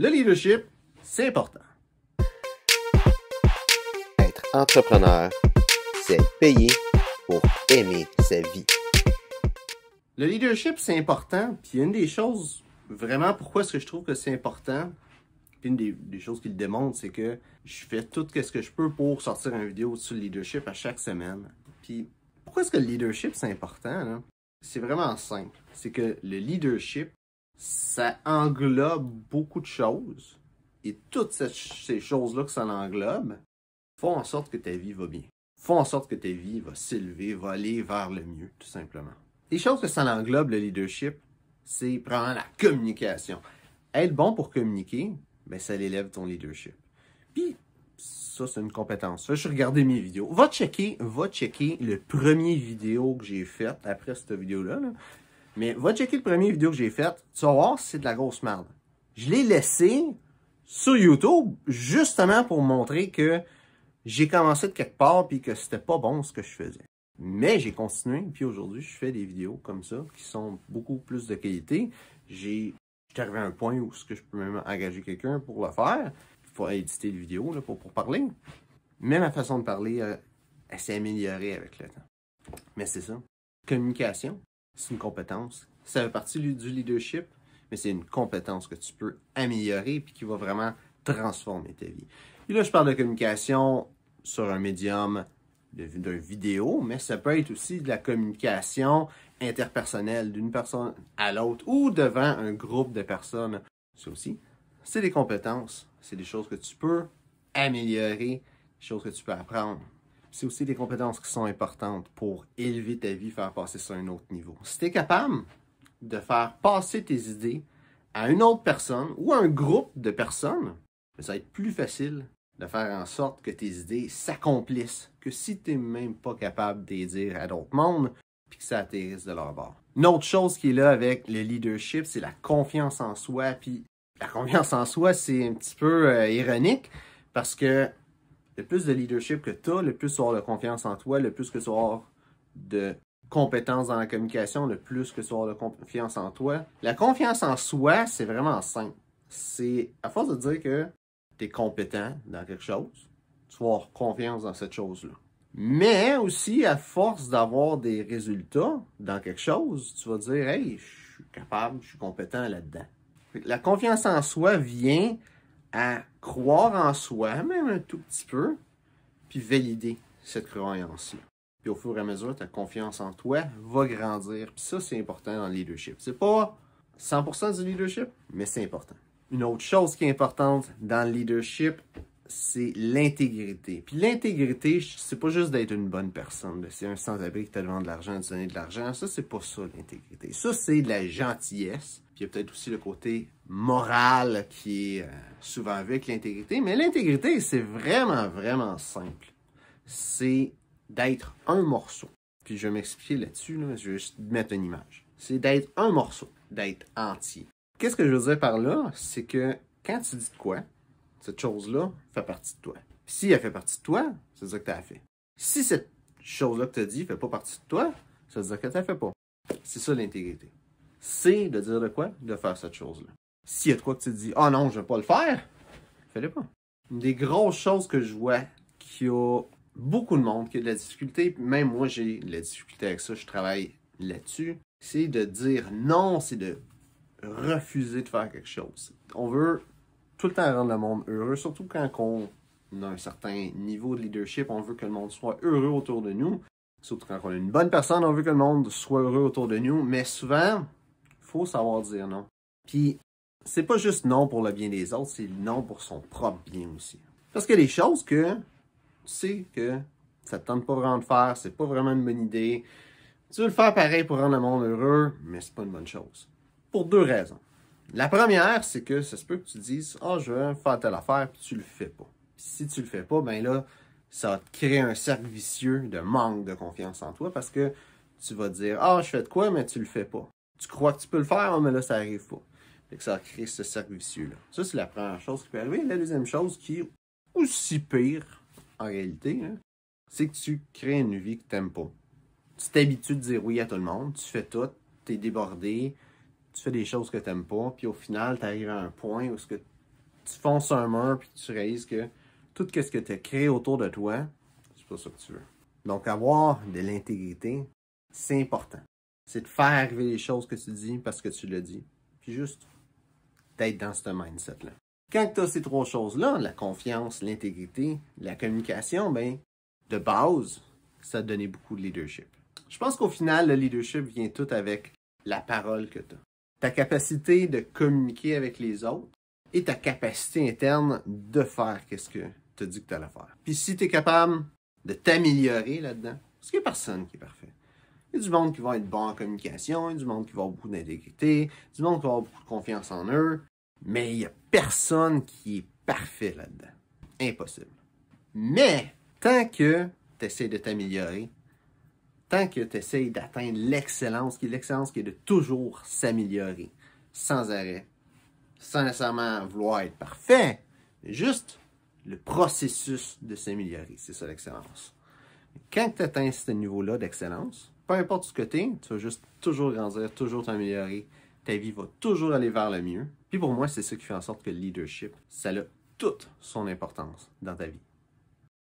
Le leadership, c'est important. Être entrepreneur, c'est être payé pour aimer sa vie. Le leadership, c'est important. Puis une des choses, vraiment, pourquoi est-ce que je trouve que c'est important, puis une des choses qui le démontrent, c'est que je fais tout ce que je peux pour sortir une vidéo sur le leadership à chaque semaine. Puis pourquoi est-ce que le leadership, c'est important, là? C'est vraiment simple. C'est que le leadership, ça englobe beaucoup de choses. Et toutes ces choses-là que ça englobe font en sorte que ta vie va bien. Font en sorte que ta vie va s'élever, va aller vers le mieux, tout simplement. Les choses que ça englobe, le leadership, c'est probablement la communication. Être bon pour communiquer, ben ça élève ton leadership. Puis, ça, c'est une compétence. Je suis regardé mes vidéos. Va checker le premier vidéo que j'ai fait après cette vidéo-là. Là. Mais va checker le premier vidéo que j'ai fait. Tu vas voir, c'est de la grosse merde. Je l'ai laissé sur YouTube justement pour montrer que j'ai commencé de quelque part puis que c'était pas bon ce que je faisais. Mais j'ai continué, puis aujourd'hui, je fais des vidéos comme ça qui sont beaucoup plus de qualité. Je suis arrivé à un point où je peux même engager quelqu'un pour le faire. Il faut éditer les vidéos là, pour parler. Mais ma façon de parler, elle s'est améliorée avec le temps. Mais c'est ça. Communication, c'est une compétence. Ça fait partie du leadership, mais c'est une compétence que tu peux améliorer puis qui va vraiment transformer ta vie. Et là, je parle de communication sur un médium d'une vidéo, mais ça peut être aussi de la communication interpersonnelle d'une personne à l'autre ou devant un groupe de personnes. Ça aussi, c'est des compétences. C'est des choses que tu peux améliorer, des choses que tu peux apprendre. C'est aussi des compétences qui sont importantes pour élever ta vie, faire passer ça à un autre niveau. Si tu es capable de faire passer tes idées à une autre personne ou à un groupe de personnes, ça va être plus facile de faire en sorte que tes idées s'accomplissent que si tu n'es même pas capable de les dire à d'autres mondes puis que ça atterrisse de leur bord. Une autre chose qui est là avec le leadership, c'est la confiance en soi. Puis la confiance en soi, c'est un petit peu ironique parce que le plus de leadership que tu as, le plus tu vas avoir de confiance en toi, le plus que tu vas avoir de compétences dans la communication, le plus que tu vas avoir de confiance en toi. La confiance en soi, c'est vraiment simple. C'est à force de dire que tu es compétent dans quelque chose, tu vas avoir confiance dans cette chose-là. Mais aussi, à force d'avoir des résultats dans quelque chose, tu vas dire « Hey, je suis capable, je suis compétent là-dedans ». La confiance en soi vient à croire en soi, même un tout petit peu, puis valider cette croyance-là. Puis au fur et à mesure, ta confiance en toi va grandir. Puis ça, c'est important dans le leadership. C'est pas 100% du leadership, mais c'est important. Une autre chose qui est importante dans le leadership, c'est l'intégrité. Puis l'intégrité, c'est pas juste d'être une bonne personne. C'est un sans-abri qui te demande de l'argent, de te donner de l'argent. Ça, c'est pas ça l'intégrité. Ça, c'est de la gentillesse. Puis il y a peut-être aussi le côté moral qui est souvent avec l'intégrité. Mais l'intégrité, c'est vraiment, vraiment simple. C'est d'être un morceau. Puis je vais m'expliquer là-dessus. Là, je vais juste mettre une image. C'est d'être un morceau, d'être entier. Qu'est-ce que je veux dire par là? C'est que quand tu dis de quoi, cette chose-là fait partie de toi. Si elle fait partie de toi, ça veut dire que tu as fait. Si cette chose-là que tu as dit ne fait pas partie de toi, ça veut dire que tu n'as fait pas. C'est ça l'intégrité. C'est de dire de quoi? De faire cette chose-là. S'il y a de quoi que tu te dis « Ah non, je ne vais pas le faire », fais-le pas. Une des grosses choses que je vois qu'il y a beaucoup de monde qui a de la difficulté, puis même moi j'ai de la difficulté avec ça, je travaille là-dessus, c'est de dire non, c'est de refuser de faire quelque chose. On veut tout le temps rendre le monde heureux, surtout quand on a un certain niveau de leadership, on veut que le monde soit heureux autour de nous. Surtout quand on est une bonne personne, on veut que le monde soit heureux autour de nous. Mais souvent, il faut savoir dire non. Puis, c'est pas juste non pour le bien des autres, c'est non pour son propre bien aussi. Parce qu'il y a des choses que tu sais que ça te tente pas vraiment de faire, c'est pas vraiment une bonne idée. Tu veux le faire pareil pour rendre le monde heureux, mais c'est pas une bonne chose. Pour deux raisons. La première, c'est que ça se peut que tu dises « Ah, je veux faire telle affaire », puis tu le fais pas. Si tu le fais pas, ben là, ça va te créer un cercle vicieux de manque de confiance en toi parce que tu vas dire « Ah, je fais de quoi, mais tu le fais pas. » Tu crois que tu peux le faire, mais là, ça arrive pas. Fait que ça va créer ce cercle vicieux-là. Ça, c'est la première chose qui peut arriver. La deuxième chose qui est aussi pire, en réalité, hein, c'est que tu crées une vie que tu n'aimes pas. Tu t'habitues de dire oui à tout le monde, tu fais tout, tu es débordé, tu fais des choses que tu n'aimes pas, puis au final, tu arrives à un point où tu fonces un mur puis tu réalises que tout ce que tu as créé autour de toi, c'est pas ça que tu veux. Donc, avoir de l'intégrité, c'est important. C'est de faire arriver les choses que tu dis parce que tu le dis. Puis juste d'être dans ce mindset-là. Quand tu as ces trois choses-là, la confiance, l'intégrité, la communication, ben, de base, ça te donne beaucoup de leadership. Je pense qu'au final, le leadership vient tout avec la parole que tu as. Ta capacité de communiquer avec les autres et ta capacité interne de faire ce que tu as dit que tu allais faire. Puis si tu es capable de t'améliorer là-dedans, parce qu'il n'y a personne qui est parfait. Il y a du monde qui va être bon en communication, il y a du monde qui va avoir beaucoup d'intégrité, du monde qui va avoir beaucoup de confiance en eux, mais il n'y a personne qui est parfait là-dedans. Impossible. Mais, tant que tu essaies de t'améliorer, tant que tu essaies d'atteindre l'excellence qui est de toujours s'améliorer, sans arrêt, sans nécessairement vouloir être parfait, mais juste le processus de s'améliorer, c'est ça l'excellence. Quand tu atteins ce niveau-là d'excellence, peu importe ce que tu es, tu vas juste toujours grandir, toujours t'améliorer, ta vie va toujours aller vers le mieux. Puis pour moi, c'est ça qui fait en sorte que le leadership, ça a toute son importance dans ta vie.